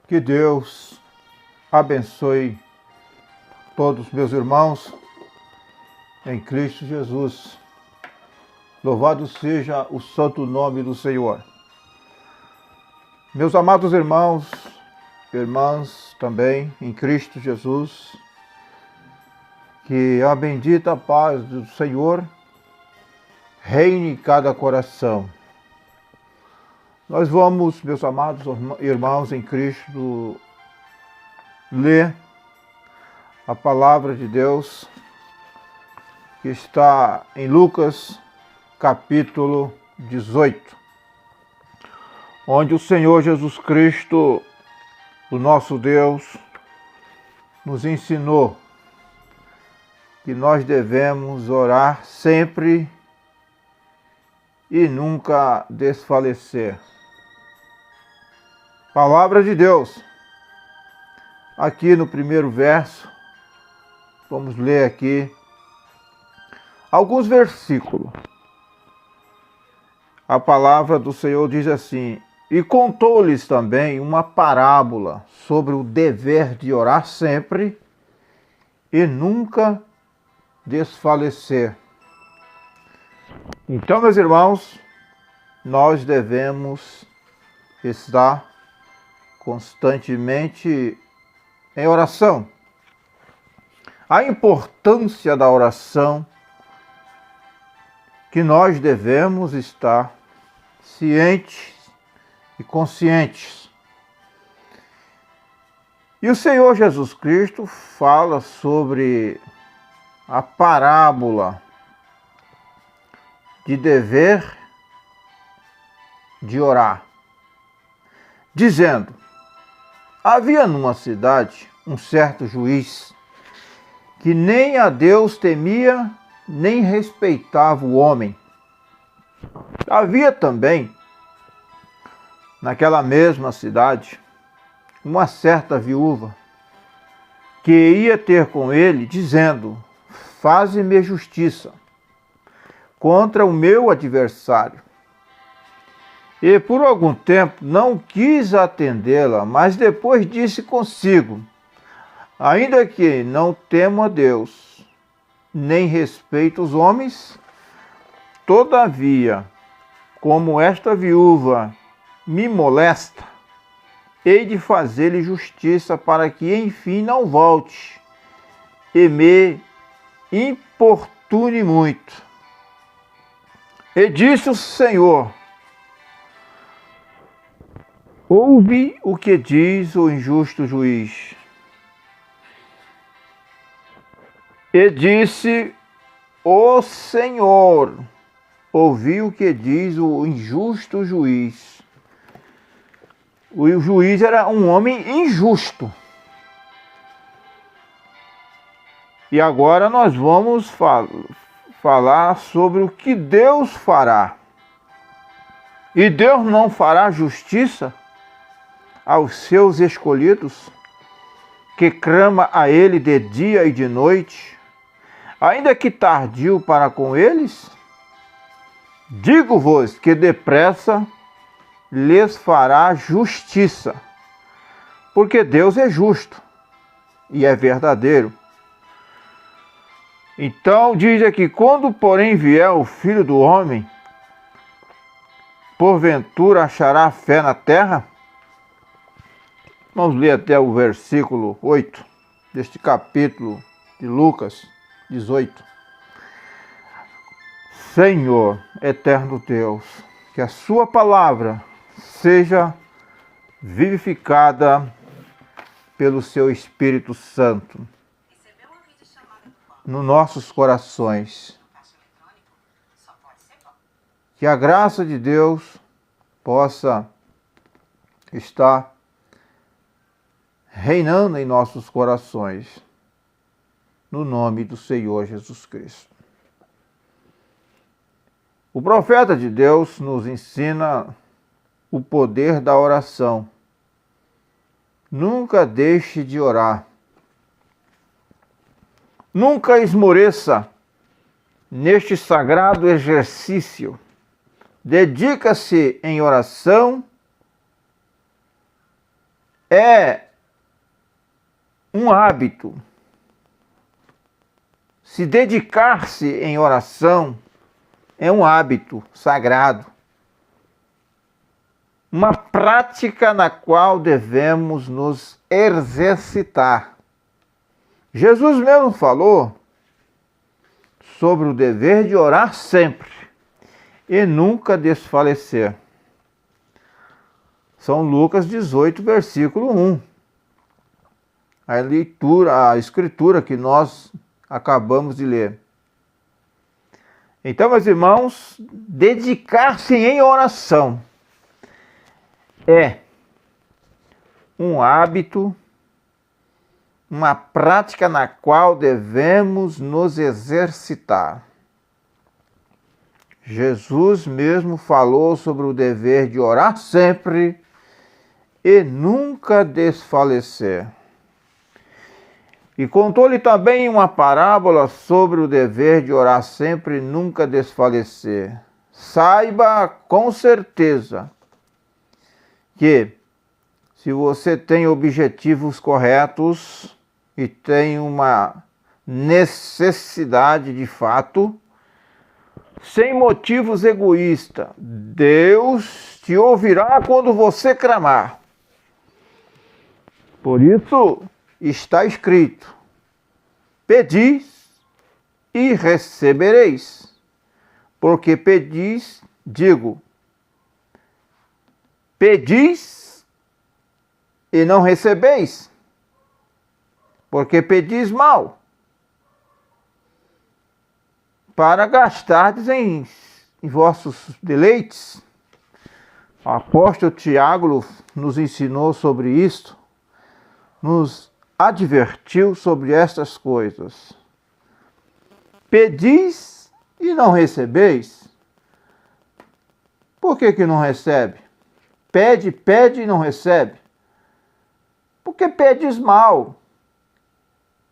Que Deus abençoe todos meus irmãos em Cristo Jesus. Louvado seja o santo nome do Senhor. Meus amados irmãos, irmãs também em Cristo Jesus, que a bendita paz do Senhor reine em cada coração. Nós vamos, meus amados irmãos em Cristo, ler a palavra de Deus que está em Lucas capítulo 18, onde o Senhor Jesus Cristo, o nosso Deus, nos ensinou que nós devemos orar sempre e nunca desfalecer. Palavra de Deus. Aqui no primeiro verso, vamos ler aqui alguns versículos. A palavra do Senhor diz assim: e contou-lhes também uma parábola sobre o dever de orar sempre e nunca desfalecer. Então, meus irmãos, nós devemos estar constantemente em oração. A importância da oração, que nós devemos estar cientes e conscientes. E o Senhor Jesus Cristo fala sobre a parábola de dever de orar, dizendo: havia numa cidade um certo juiz que nem a Deus temia, nem respeitava o homem. Havia também, naquela mesma cidade, uma certa viúva que ia ter com ele, dizendo: faze-me justiça contra o meu adversário. E por algum tempo não quis atendê-la, mas depois disse consigo: ainda que não temo a Deus, nem respeito os homens, todavia, como esta viúva me molesta, hei de fazer-lhe justiça para que enfim não volte e me importune muito. E disse o Senhor: ouve o que diz o injusto juiz. E disse o Senhor: ouvi o que diz o injusto juiz. O juiz era um homem injusto. E agora nós vamos falar sobre o que Deus fará. E Deus não fará justiça aos seus escolhidos, que clama a Ele de dia e de noite, ainda que tardio para com eles? Digo-vos que depressa lhes fará justiça, porque Deus é justo e é verdadeiro. Então diz aqui: quando porém vier o Filho do Homem, porventura achará fé na terra? Vamos ler até o versículo 8 deste capítulo de Lucas 18. Senhor, eterno Deus, que a sua palavra seja vivificada pelo seu Espírito Santo nos nossos corações. Que a graça de Deus possa estar reinando em nossos corações, no nome do Senhor Jesus Cristo. O profeta de Deus nos ensina o poder da oração. Nunca deixe de orar. Nunca esmoreça neste sagrado exercício. Dedica-se em oração é um hábito. Se dedicar-se em oração é um hábito sagrado, uma prática na qual devemos nos exercitar. Jesus mesmo falou sobre o dever de orar sempre e nunca desfalecer. São Lucas 18, versículo 1. A escritura que nós acabamos de ler. Então, meus irmãos, dedicar-se em oração é um hábito, uma prática na qual devemos nos exercitar. Jesus mesmo falou sobre o dever de orar sempre e nunca desfalecer. E contou-lhe também uma parábola sobre o dever de orar sempre e nunca desfalecer. Saiba com certeza que, se você tem objetivos corretos e tem uma necessidade de fato, sem motivos egoístas, Deus te ouvirá quando você clamar. Por isso está escrito: pedis e recebereis. Porque pedis, pedis e não recebeis, porque pedis mal, para gastardes em vossos deleites. O apóstolo Tiago nos ensinou sobre isto, nos advertiu sobre estas coisas. Pedis e não recebeis. Por que não recebe? Pede e não recebe. Porque pedes mal.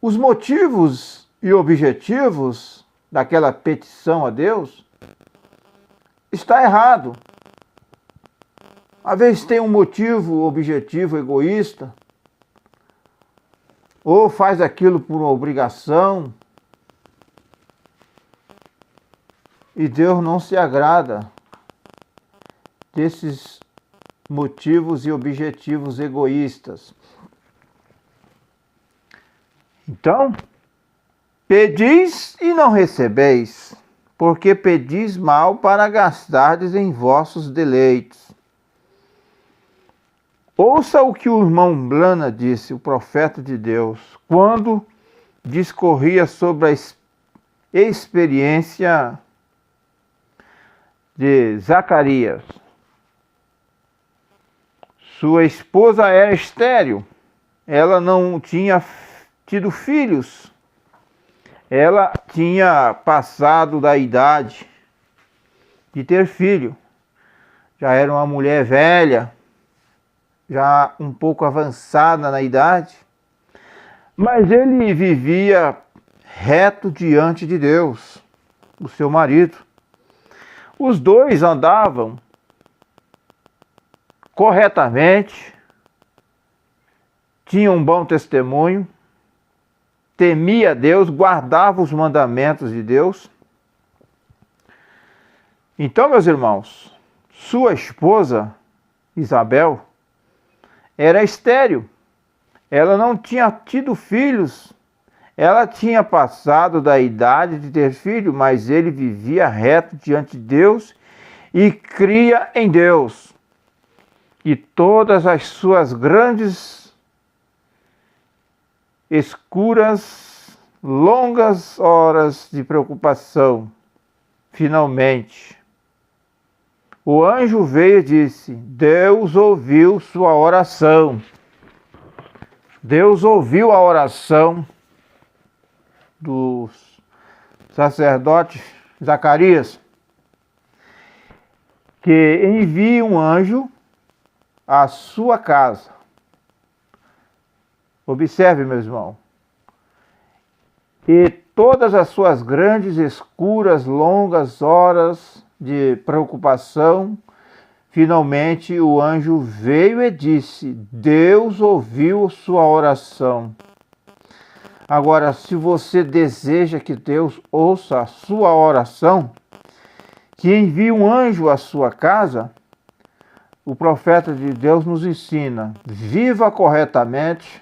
Os motivos e objetivos daquela petição a Deus está errado. Às vezes tem um motivo, objetivo egoísta, ou faz aquilo por uma obrigação, e Deus não se agrada desses motivos e objetivos egoístas. Então, pedis e não recebeis, porque pedis mal para gastardes em vossos deleites. Ouça o que o irmão Blana disse, o profeta de Deus, quando discorria sobre a experiência de Zacarias. Sua esposa era estéril, ela não tinha tido filhos, ela tinha passado da idade de ter filho, já era uma mulher velha, já um pouco avançada na idade, mas ele vivia reto diante de Deus, o seu marido. Os dois andavam corretamente, tinham um bom testemunho, temia Deus, guardava os mandamentos de Deus. Então, meus irmãos, sua esposa, Isabel, era estéril. Ela não tinha tido filhos. Ela tinha passado da idade de ter filho, mas ele vivia reto diante de Deus e cria em Deus. E todas as suas grandes, escuras, longas horas de preocupação, finalmente, o anjo veio e disse: Deus ouviu sua oração. Deus ouviu a oração do sacerdote Zacarias, que envia um anjo à sua casa. Observe, meu irmão. E todas as suas grandes, escuras, longas horas de preocupação Finalmente o anjo veio e disse: Deus ouviu sua oração. Agora, se você deseja que Deus ouça a sua oração, que envie um anjo à sua casa, o profeta de Deus nos ensina: viva corretamente,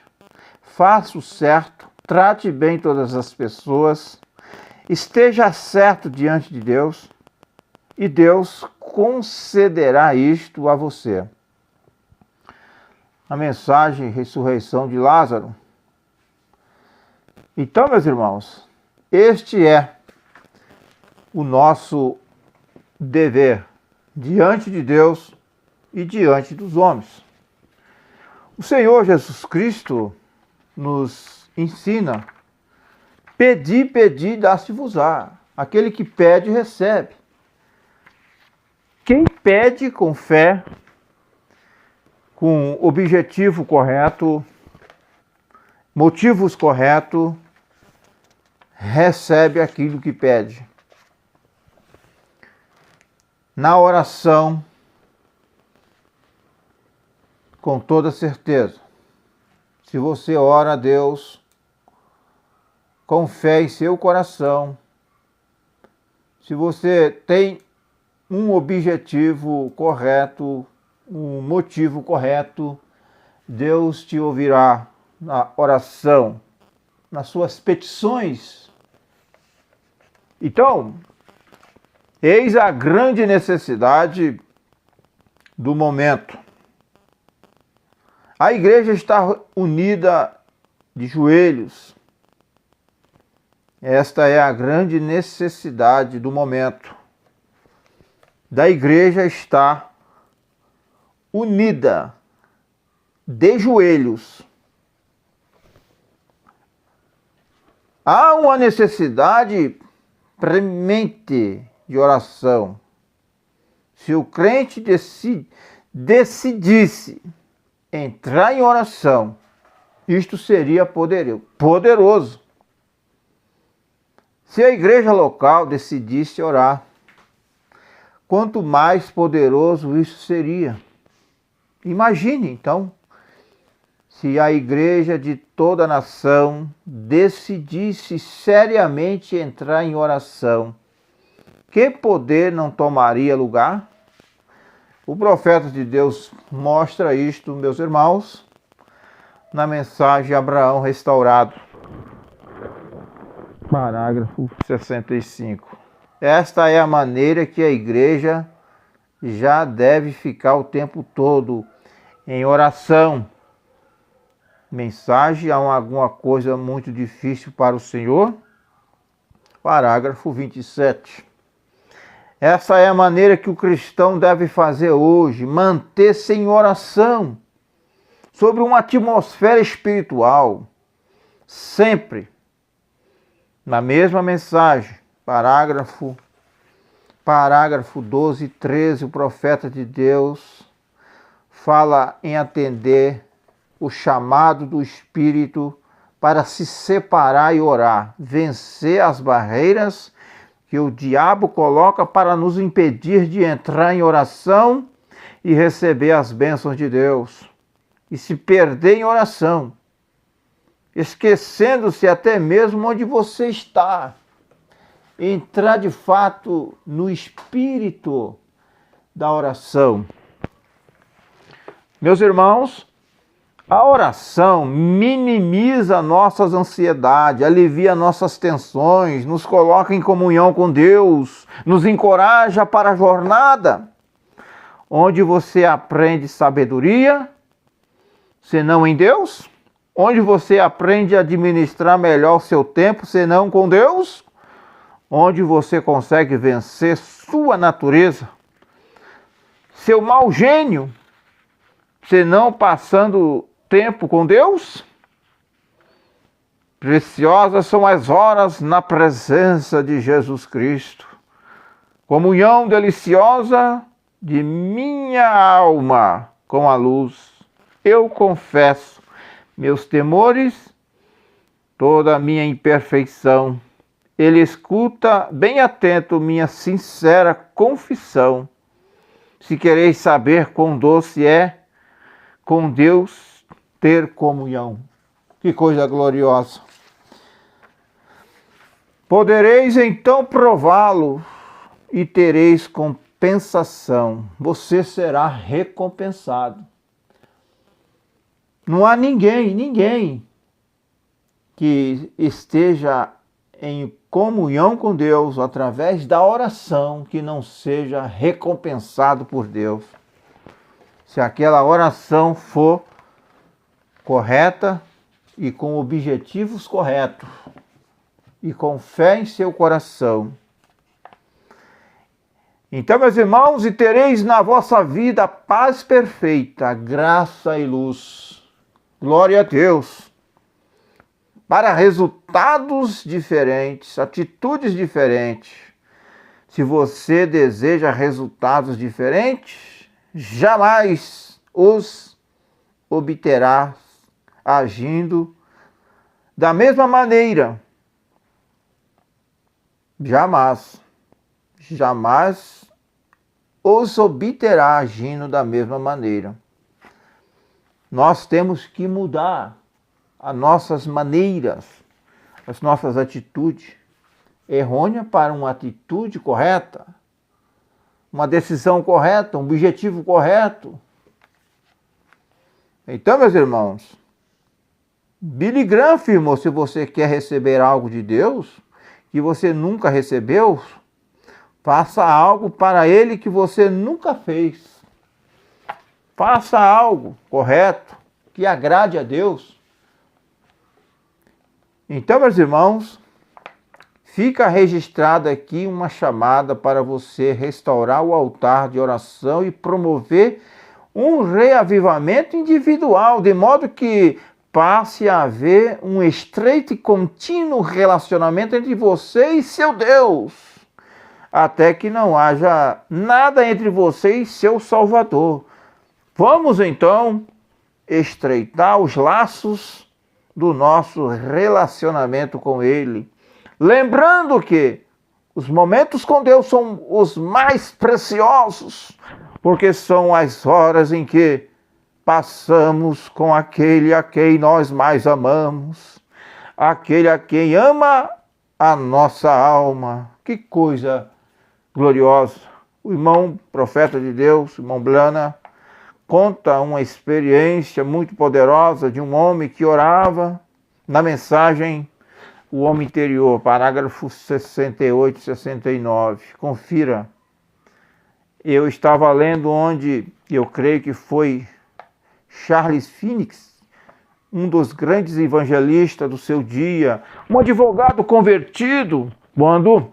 faça o certo, trate bem todas as pessoas, esteja certo diante de Deus, e Deus concederá isto a você. A mensagem ressurreição de Lázaro. Então, meus irmãos, este é o nosso dever diante de Deus e diante dos homens. O Senhor Jesus Cristo nos ensina: pedi, pedi, dá-se-vos-á. Aquele que pede, recebe. Quem pede com fé, com objetivo correto, motivos corretos, recebe aquilo que pede. Na oração, com toda certeza, se você ora a Deus com fé em seu coração, se você tem um objetivo correto, um motivo correto, Deus te ouvirá na oração, nas suas petições. Então, eis a grande necessidade do momento. A igreja está unida de joelhos. Esta é a grande necessidade do momento. Da igreja estar unida de joelhos. Há uma necessidade premente de oração. Se o crente decidisse entrar em oração, isto seria poderoso. Se a igreja local decidisse orar, quanto mais poderoso isso seria. Imagine, então, se a igreja de toda a nação decidisse seriamente entrar em oração, que poder não tomaria lugar? O profeta de Deus mostra isto, meus irmãos, na mensagem Abraão restaurado, parágrafo 65. Esta é a maneira que a igreja já deve ficar o tempo todo em oração. Mensagem: há alguma coisa muito difícil para o Senhor? Parágrafo 27. Essa é a maneira que o cristão deve fazer hoje, manter-se em oração, sobre uma atmosfera espiritual, sempre. Na mesma mensagem, parágrafo 12 e 13, o profeta de Deus fala em atender o chamado do Espírito para se separar e orar, vencer as barreiras que o diabo coloca para nos impedir de entrar em oração e receber as bênçãos de Deus, e se perder em oração, esquecendo-se até mesmo onde você está. Entrar de fato no espírito da oração. Meus irmãos, a oração minimiza nossas ansiedades, alivia nossas tensões, nos coloca em comunhão com Deus, nos encoraja para a jornada, onde você aprende sabedoria, senão em Deus, onde você aprende a administrar melhor o seu tempo, senão com Deus, onde você consegue vencer sua natureza, seu mau gênio, senão passando tempo com Deus. Preciosas são as horas na presença de Jesus Cristo, comunhão deliciosa de minha alma com a luz. Eu confesso meus temores, toda a minha imperfeição. Ele escuta bem atento minha sincera confissão. se quereis saber quão doce é com Deus ter comunhão. Que coisa gloriosa! Podereis então prová-lo e tereis compensação. Você será recompensado. Não há ninguém que esteja em comunhão com Deus através da oração que não seja recompensado por Deus. Se aquela oração for correta e com objetivos corretos e com fé em seu coração. Então, meus irmãos, e tereis na vossa vida paz perfeita, graça e luz. Glória a Deus. Para resultados diferentes, atitudes diferentes. Se você deseja resultados diferentes, jamais os obterá agindo da mesma maneira. Jamais os obterá agindo da mesma maneira. Nós temos que mudar as nossas maneiras, as nossas atitudes errôneas para uma atitude correta, uma decisão correta, um objetivo correto. Então, meus irmãos, Billy Graham afirmou: se você quer receber algo de Deus que você nunca recebeu, faça algo para Ele que você nunca fez. Faça algo correto, que agrade a Deus. Então, meus irmãos, fica registrada aqui uma chamada para você restaurar o altar de oração e promover um reavivamento individual, de modo que passe a haver um estreito e contínuo relacionamento entre você e seu Deus, até que não haja nada entre você e seu Salvador. Vamos então estreitar os laços do nosso relacionamento com Ele. Lembrando que os momentos com Deus são os mais preciosos, porque são as horas em que passamos com aquele a quem nós mais amamos, aquele a quem ama a nossa alma. Que coisa gloriosa! O irmão profeta de Deus, irmão Blana, conta uma experiência muito poderosa de um homem que orava na mensagem O Homem Interior, parágrafo 68 e 69. Confira. Eu estava lendo onde, eu creio que foi Charles Phoenix, um dos grandes evangelistas do seu dia, um advogado convertido, quando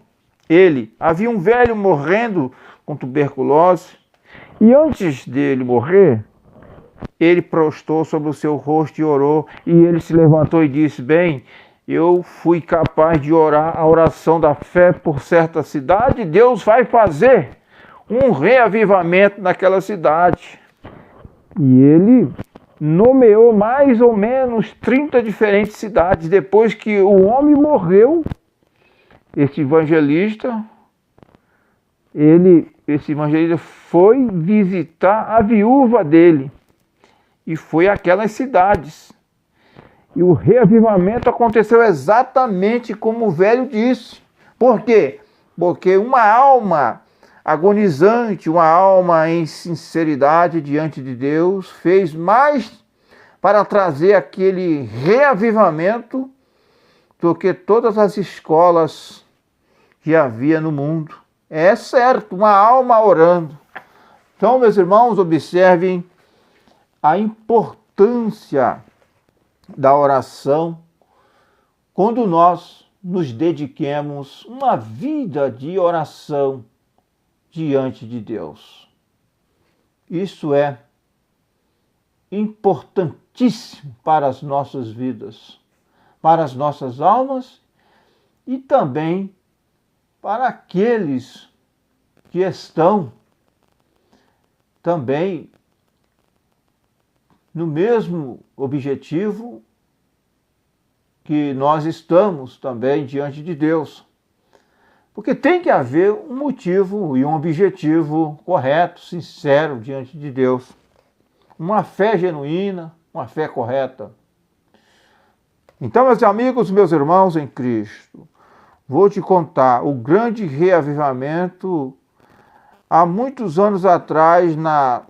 havia um velho morrendo com tuberculose, e antes dele morrer, ele prostou sobre o seu rosto e orou, e ele se levantou e disse: bem, eu fui capaz de orar a oração da fé por certa cidade, Deus vai fazer um reavivamento naquela cidade. E ele nomeou mais ou menos 30 diferentes cidades. Depois que o homem morreu, esse evangelista foi visitar a viúva dele. E foi àquelas cidades. E o reavivamento aconteceu exatamente como o velho disse. Por quê? Porque uma alma agonizante, uma alma em sinceridade diante de Deus, fez mais para trazer aquele reavivamento do que todas as escolas que havia no mundo. É certo, uma alma orando. Então, meus irmãos, observem a importância da oração quando nós nos dediquemos uma vida de oração diante de Deus. Isso é importantíssimo para as nossas vidas, para as nossas almas e também para aqueles que estão também no mesmo objetivo que nós estamos também diante de Deus. Porque tem que haver um motivo e um objetivo correto, sincero diante de Deus. Uma fé genuína, uma fé correta. Então, meus amigos, meus irmãos em Cristo, vou te contar o grande reavivamento há muitos anos atrás na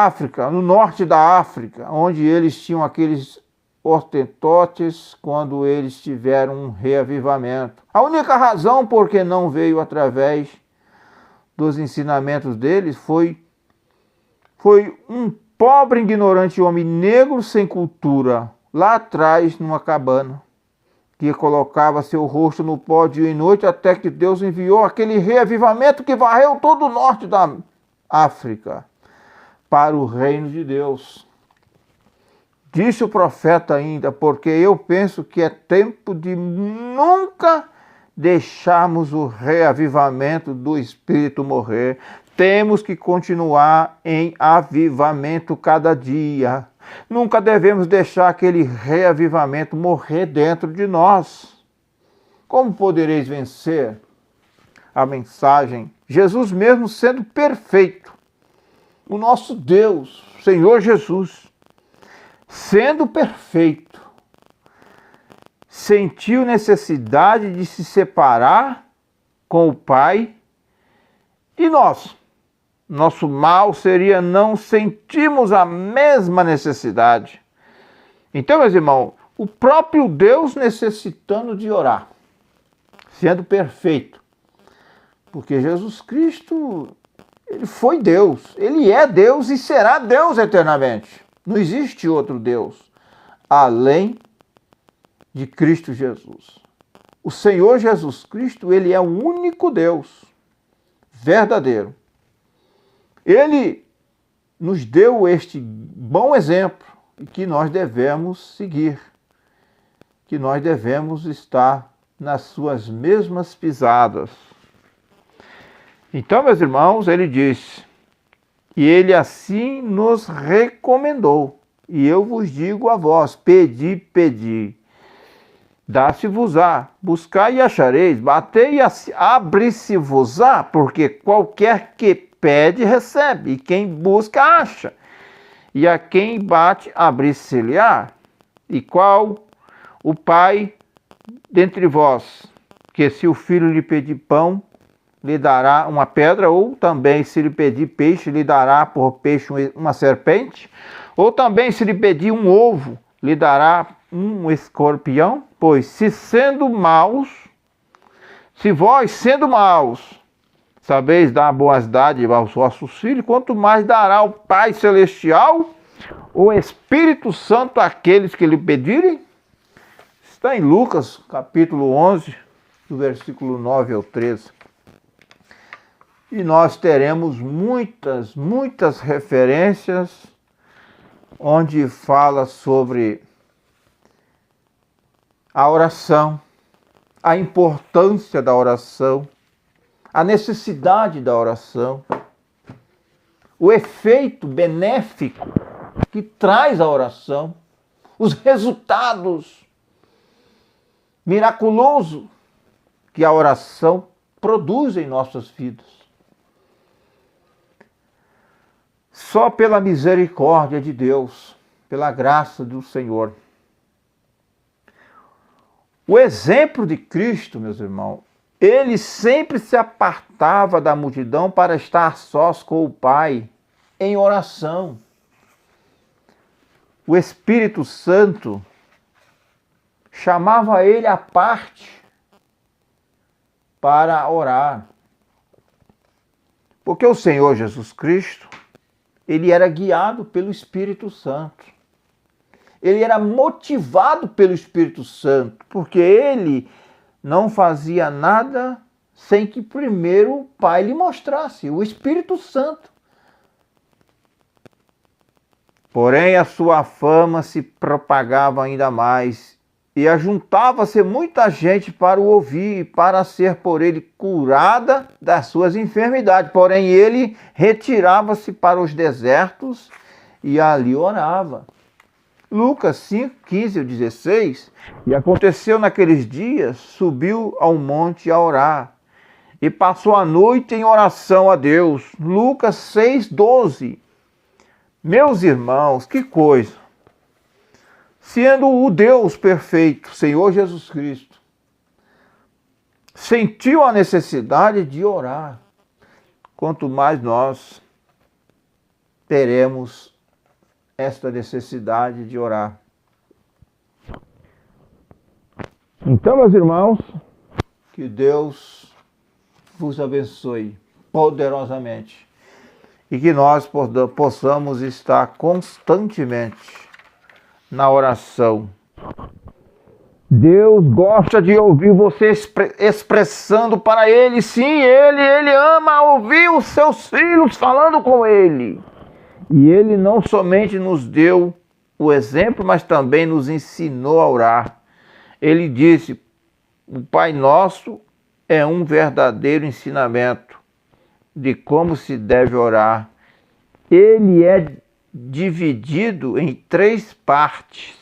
África, no norte da África, onde eles tinham aqueles hortentotes quando eles tiveram um reavivamento. A única razão por que não veio através dos ensinamentos deles foi um pobre, ignorante homem negro sem cultura, lá atrás, numa cabana, que colocava seu rosto no pó dia e noite, até que Deus enviou aquele reavivamento que varreu todo o norte da África para o reino de Deus. Disse o profeta ainda, porque eu penso que é tempo de nunca deixarmos o reavivamento do Espírito morrer. Temos que continuar em avivamento cada dia. Nunca devemos deixar aquele reavivamento morrer dentro de nós. Como podereis vencer? A mensagem, Jesus mesmo sendo perfeito, o nosso Deus, Senhor Jesus, sendo perfeito, sentiu necessidade de se separar com o Pai e nós. Nosso mal seria não sentirmos a mesma necessidade. Então, meus irmãos, o próprio Deus necessitando de orar, sendo perfeito, porque Jesus Cristo, ele foi Deus, ele é Deus e será Deus eternamente. Não existe outro Deus além de Cristo Jesus. O Senhor Jesus Cristo, ele é o único Deus verdadeiro. Ele nos deu este bom exemplo que nós devemos seguir, que nós devemos estar nas suas mesmas pisadas. Então, meus irmãos, ele disse, e ele assim nos recomendou. E eu vos digo a vós, pedi, pedi. Dá-se-vos-á, buscai e achareis, batei e abre-se-vos-á, porque qualquer que pede, recebe, e quem busca, acha. E a quem bate, abre-se-lhe-á. E qual o pai dentre vós, que se o filho lhe pedir pão, lhe dará uma pedra, ou também se lhe pedir peixe, lhe dará por peixe uma serpente, ou também se lhe pedir um ovo, lhe dará um escorpião? Pois se vós sendo maus, sabeis dar boas dádivas aos vossos filhos, quanto mais dará o Pai Celestial, o Espírito Santo àqueles que lhe pedirem? Está em Lucas, capítulo 11, do versículo 9 ao 13. E nós teremos muitas referências onde fala sobre a oração, a importância da oração, a necessidade da oração, o efeito benéfico que traz a oração, os resultados miraculosos que a oração produz em nossas vidas. Só pela misericórdia de Deus, pela graça do Senhor. O exemplo de Cristo, meus irmãos, ele sempre se apartava da multidão para estar sós com o Pai em oração. O Espírito Santo chamava ele à parte para orar. Porque o Senhor Jesus Cristo, ele era guiado pelo Espírito Santo. Ele era motivado pelo Espírito Santo, porque ele não fazia nada sem que primeiro o Pai lhe mostrasse, o Espírito Santo. Porém, a sua fama se propagava ainda mais, e ajuntava-se muita gente para o ouvir, para ser por ele curada das suas enfermidades. Porém, ele retirava-se para os desertos e ali orava. Lucas 5, 15 ou 16. E aconteceu naqueles dias, subiu ao monte a orar, e passou a noite em oração a Deus. Lucas 6, 12. Meus irmãos, que coisa! Sendo o Deus perfeito, Senhor Jesus Cristo, sentiu a necessidade de orar, quanto mais nós teremos esta necessidade de orar. Então, meus irmãos, que Deus vos abençoe poderosamente e que nós possamos estar constantemente na oração. Deus gosta de ouvir você expressando para Ele, sim, Ele ama ouvir os seus filhos falando com Ele. E Ele não somente nos deu o exemplo, mas também nos ensinou a orar. Ele disse, o Pai Nosso é um verdadeiro ensinamento de como se deve orar. Ele é dividido em 3 partes,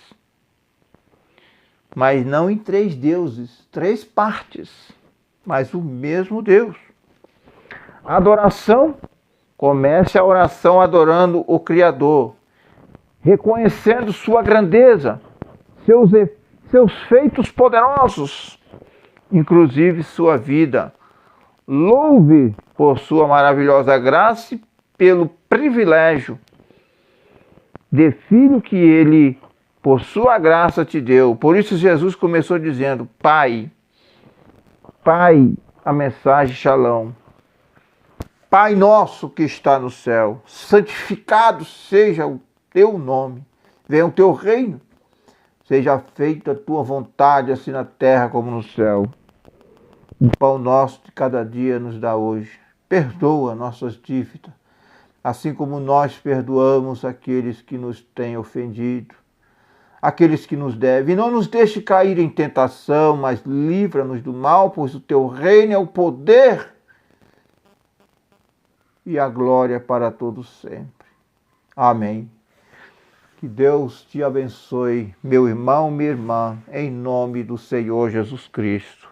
mas não em 3 deuses, 3 partes, mas o mesmo Deus. Adoração, comece a oração adorando o Criador, reconhecendo sua grandeza, seus feitos poderosos, inclusive sua vida. Louve por sua maravilhosa graça e pelo privilégio de filho que Ele, por sua graça, te deu. Por isso Jesus começou dizendo, Pai, a mensagem Shalom. Pai nosso que está no céu, santificado seja o teu nome, venha o teu reino, seja feita a tua vontade, assim na terra como no céu. O pão nosso de cada dia nos dá hoje. Perdoa nossas dívidas, assim como nós perdoamos aqueles que nos têm ofendido, aqueles que nos devem. E não nos deixe cair em tentação, mas livra-nos do mal, pois o teu reino é o poder e a glória para todos sempre. Amém. Que Deus te abençoe, meu irmão, minha irmã, em nome do Senhor Jesus Cristo.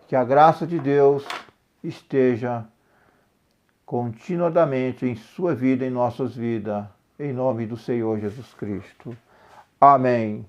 Que a graça de Deus esteja continuadamente em sua vida, em nossas vidas, em nome do Senhor Jesus Cristo. Amém.